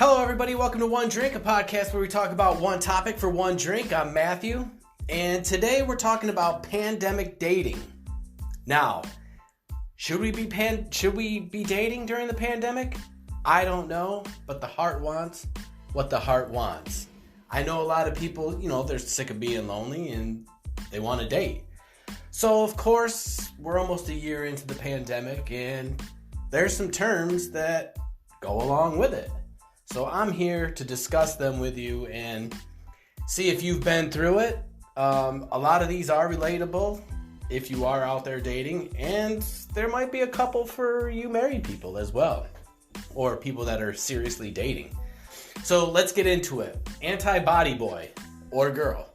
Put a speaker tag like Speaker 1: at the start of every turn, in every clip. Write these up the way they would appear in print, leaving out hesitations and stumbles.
Speaker 1: Hello, everybody. Welcome to One Drink, a podcast where we talk about one topic for one drink. I'm Matthew, and today we're talking about pandemic dating. Now, should we be dating during the pandemic? I don't know, but the heart wants what the heart wants. I know a lot of people, they're sick of being lonely and they want to date. So, of course, we're almost a year into the pandemic, and there's some terms that go along with it. So I'm here to discuss them with you and see if you've been through it. A lot of these are relatable if you are out there dating, and there might be a couple for you married people as well, or people that are seriously dating. So let's get into it. Antibody boy or girl.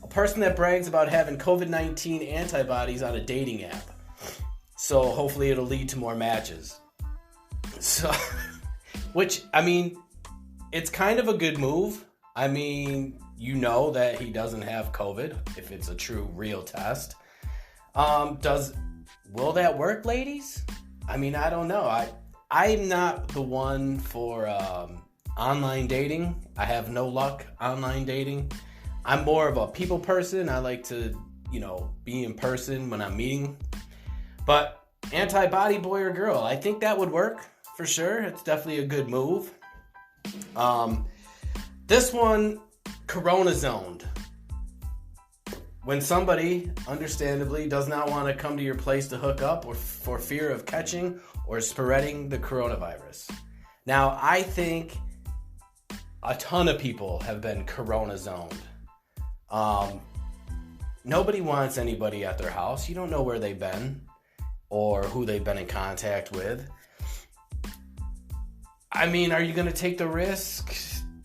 Speaker 1: A person that brags about having COVID-19 antibodies on a dating app. So hopefully it'll lead to more matches. So, it's kind of a good move. You know that he doesn't have COVID if it's a true, real test. Will that work, ladies? I don't know. I'm not the one for online dating. I have no luck online dating. I'm more of a people person. I like to, be in person when I'm meeting. But antibody boy or girl, I think that would work for sure. It's definitely a good move. This one, corona zoned. When somebody, understandably, does not want to come to your place to hook up or for fear of catching or spreading the coronavirus. Now, I think a ton of people have been corona zoned. Nobody wants anybody at their house. You don't know where they've been or who they've been in contact with. Are you going to take the risk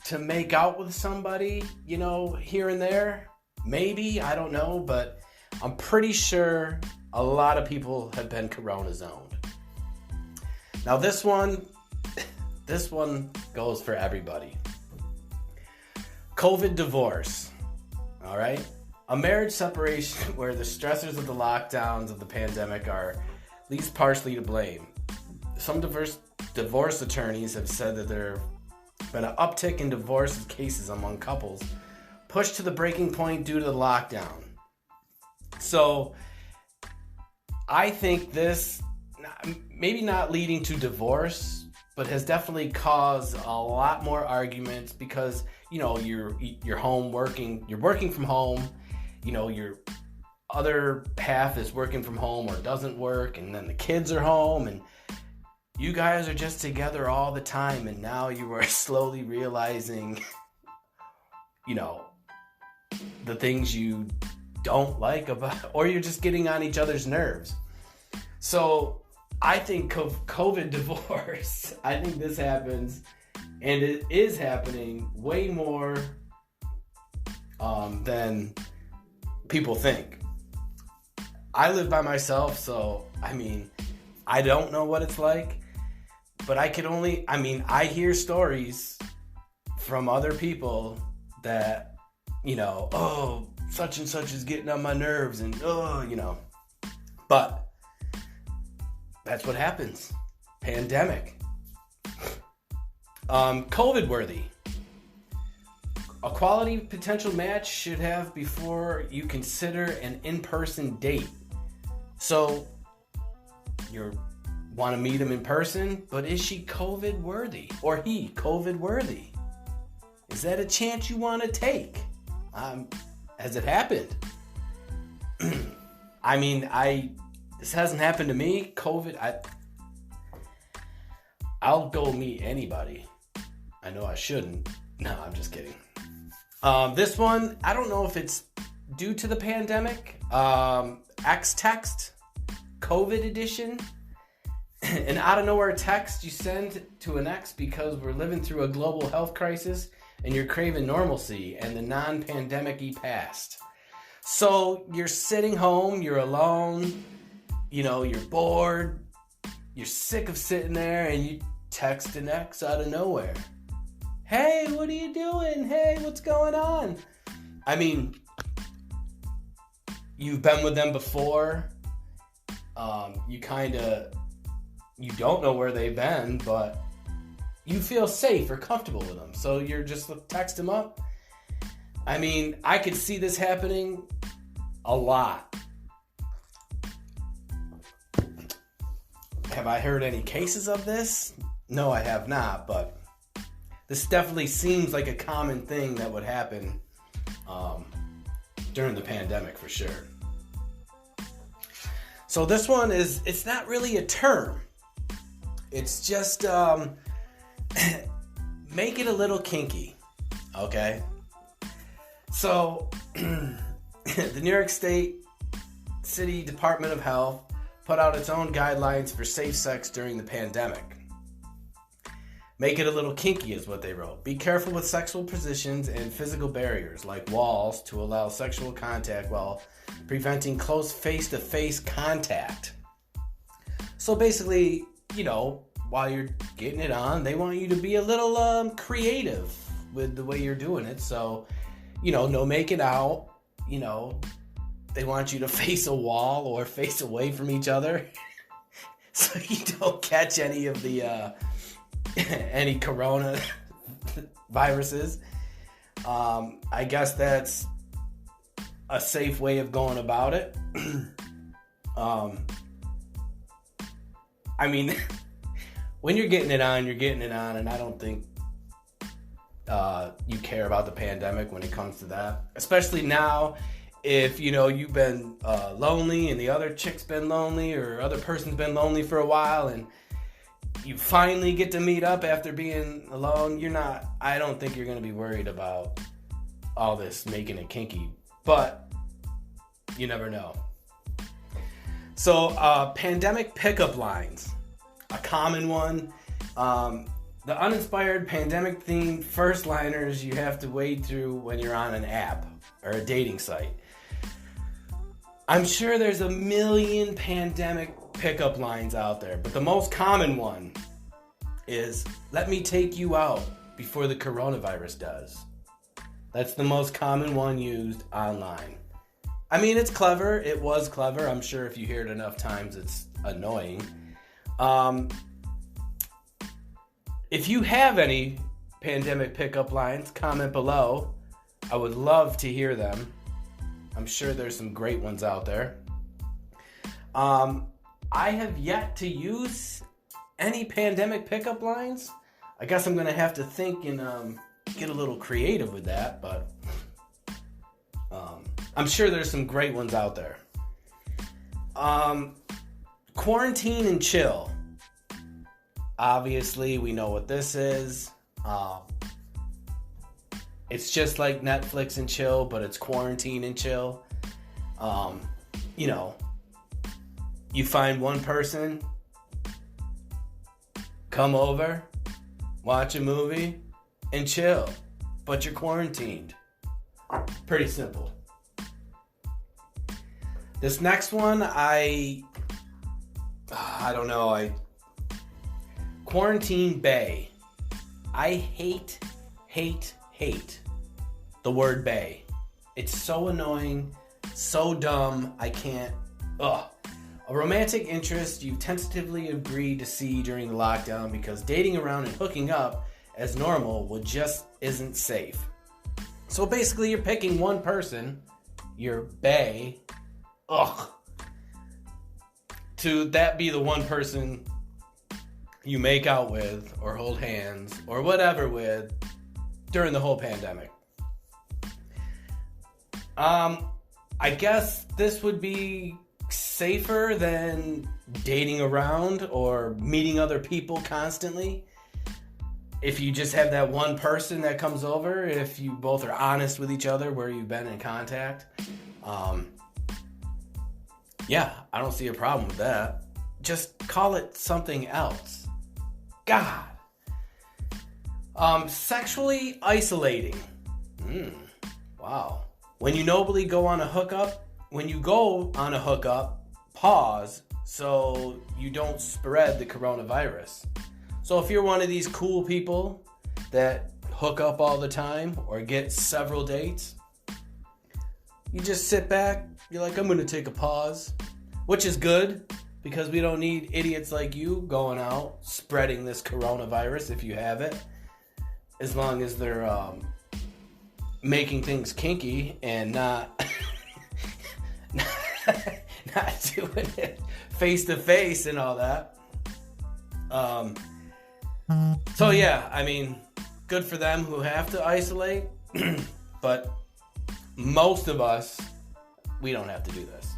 Speaker 1: to make out with somebody, here and there? Maybe, I don't know, but I'm pretty sure a lot of people have been corona zoned. Now this one goes for everybody. COVID divorce, all right? A marriage separation where the stressors of the lockdowns of the pandemic are at least partially to blame. Some divorce attorneys have said that there have been an uptick in divorce cases among couples pushed to the breaking point due to the lockdown. So I think this, maybe not leading to divorce, but has definitely caused a lot more arguments because, you're home working, you're working from home, your other half is working from home or doesn't work, and then the kids are home, and you guys are just together all the time, and now you are slowly realizing, the things you don't like about, or you're just getting on each other's nerves. So I think COVID divorce, I think this happens, and it is happening way more than people think. I live by myself, so, I don't know what it's like. But I hear stories from other people that, such and such is getting on my nerves and, But that's what happens. Pandemic. COVID worthy. A quality potential match should have before you consider an in-person date. So, you want to meet him in person, but is she COVID worthy? Or he COVID worthy? Is that a chance you want to take? Has it happened? This hasn't happened to me. COVID, I'll go meet anybody. I know I shouldn't. No, I'm just kidding. This one, I don't know if it's due to the pandemic. X-Text, COVID edition. An out of nowhere text you send to an ex because we're living through a global health crisis and you're craving normalcy and the non-pandemic-y past. So you're sitting home, you're alone, you're bored, you're sick of sitting there, and you text an ex out of nowhere. Hey, what are you doing? Hey, what's going on? You've been with them before. You don't know where they've been, but you feel safe or comfortable with them. So you're just text them up. I mean, I could see this happening a lot. Have I heard any cases of this? No, I have not, but this definitely seems like a common thing that would happen during the pandemic for sure. So this one it's not really a term. It's just make it a little kinky, okay? So the New York State City Department of Health put out its own guidelines for safe sex during the pandemic. Make it a little kinky is what they wrote. Be careful with sexual positions and physical barriers like walls to allow sexual contact while preventing close face-to-face contact. So basically, while you're getting it on, they want you to be a little creative with the way you're doing it. So, no making out, they want you to face a wall or face away from each other so you don't catch any of the any corona viruses. I guess that's a safe way of going about it. I mean, when you're getting it on, and I don't think you care about the pandemic when it comes to that. Especially now, if you've been lonely and the other chick's been lonely or other person's been lonely for a while and you finally get to meet up after being alone, I don't think you're going to be worried about all this making it kinky, but you never know. So pandemic pickup lines, a common one. The uninspired pandemic themed first liners you have to wade through when you're on an app or a dating site. I'm sure there's a million pandemic pickup lines out there, but the most common one is, let me take you out before the coronavirus does. That's the most common one used online. I mean, it's clever. It was clever. I'm sure if you hear it enough times, it's annoying. If you have any pandemic pickup lines, comment below. I would love to hear them. I'm sure there's some great ones out there. I have yet to use any pandemic pickup lines. I guess I'm going to have to think and get a little creative with that, but I'm sure there's some great ones out there. Quarantine and chill. Obviously, we know what this is. It's just like Netflix and chill, but it's quarantine and chill. You find one person, come over, watch a movie, and chill. But you're quarantined. Pretty simple. This next one, I don't know. Quarantine bae. I hate the word bae. It's so annoying, so dumb, I can't. A romantic interest you've tentatively agreed to see during the lockdown because dating around and hooking up as normal just isn't safe. So basically you're picking one person, your bae, to that be the one person you make out with or hold hands or whatever with during the whole pandemic. I guess this would be safer than dating around or meeting other people constantly. If you just have that one person that comes over, if you both are honest with each other where you've been in contact, yeah, I don't see a problem with that. Just call it something else. God. Sexually isolating. Wow. When you nobly go on a hookup, pause so you don't spread the coronavirus. So if you're one of these cool people that hook up all the time or get several dates, you just sit back, you're like, I'm going to take a pause, which is good. because we don't need idiots like you going out spreading this coronavirus if you have it. As long as they're making things kinky and not not doing it face to face and all that. So yeah, I mean, good for them who have to isolate, but most of us, we don't have to do this.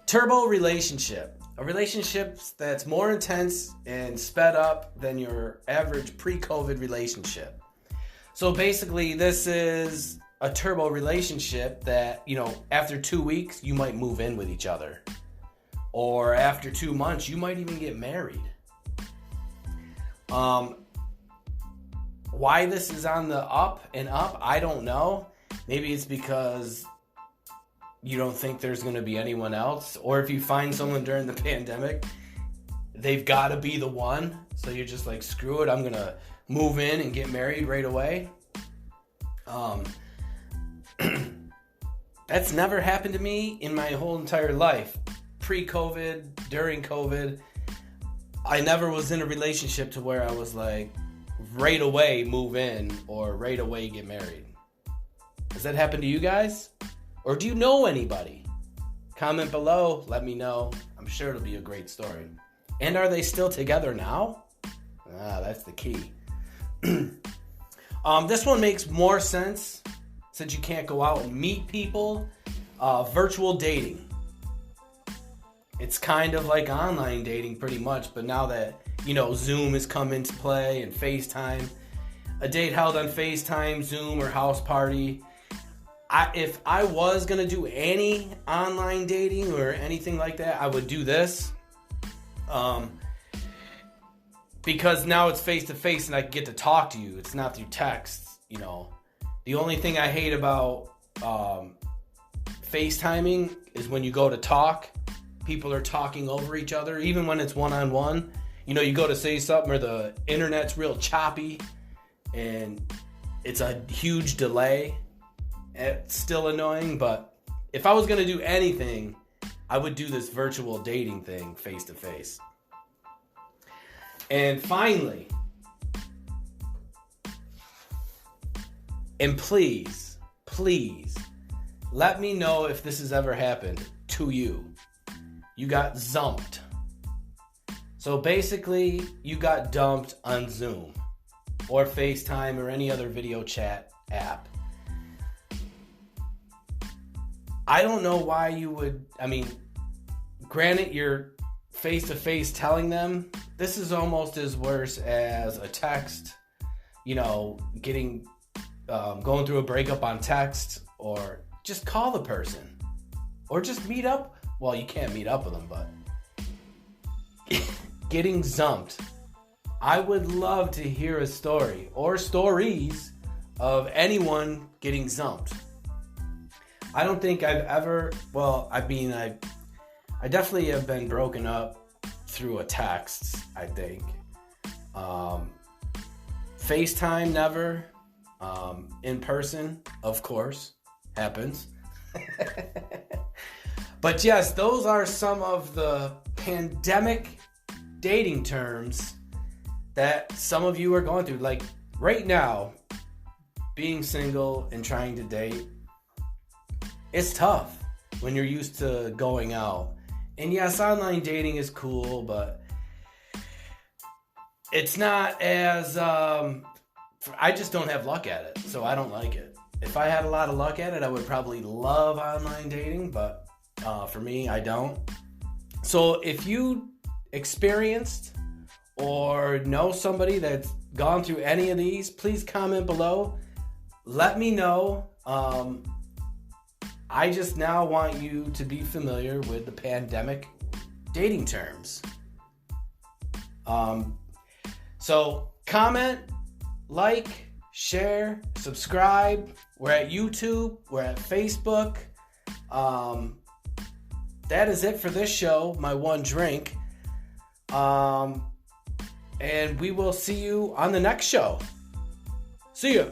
Speaker 1: Turbo relationship. A relationship that's more intense and sped up than your average pre-COVID relationship. So basically, this is a turbo relationship that, after 2 weeks, you might move in with each other. Or after 2 months, you might even get married. Why this is on the up and up, I don't know. Maybe it's because you don't think there's going to be anyone else. Or if you find someone during the pandemic, they've got to be the one. So you're just like, screw it, I'm going to move in and get married right away. That's never happened to me in my whole entire life. Pre-COVID, during COVID, I never was in a relationship to where I was like, right away move in or right away get married. Has that happened to you guys? Or do you know anybody? Comment below, let me know. I'm sure it'll be a great story. And are they still together now? That's the key. This one makes more sense since you can't go out and meet people. Virtual dating. It's kind of like online dating pretty much, but now that, Zoom has come into play and FaceTime, a date held on FaceTime, Zoom, or House Party. If I was going to do any online dating or anything like that, I would do this. Because now it's face-to-face and I get to talk to you. It's not through text, The only thing I hate about FaceTiming is when you go to talk, people are talking over each other, even when it's one-on-one. You go to say something or the internet's real choppy and it's a huge delay. It's still annoying, but if I was going to do anything, I would do this virtual dating thing face-to-face. And finally, and please, let me know if this has ever happened to you. You got zumped. So basically, you got dumped on Zoom or FaceTime or any other video chat app. I don't know why you would, granted you're face-to-face telling them, this is almost as worse as a text, going through a breakup on text, or just call the person, or just meet up. Well, you can't meet up with them, but getting zumped. I would love to hear a story or stories of anyone getting zumped. I don't think I've ever, I definitely have been broken up through a text, I think. FaceTime, never. In person, of course, happens. But yes, those are some of the pandemic dating terms that some of you are going through. Like right now, being single and trying to date, it's tough when you're used to going out. And yes, online dating is cool, but it's not as, I just don't have luck at it, so I don't like it. If I had a lot of luck at it, I would probably love online dating, but for me, I don't. So if you experienced or know somebody that's gone through any of these, please comment below. Let me know. I just now want you to be familiar with the pandemic dating terms. So comment, like, share, subscribe. We're at YouTube. We're at Facebook. That is it for this show, My One Drink. And we will see you on the next show. See ya.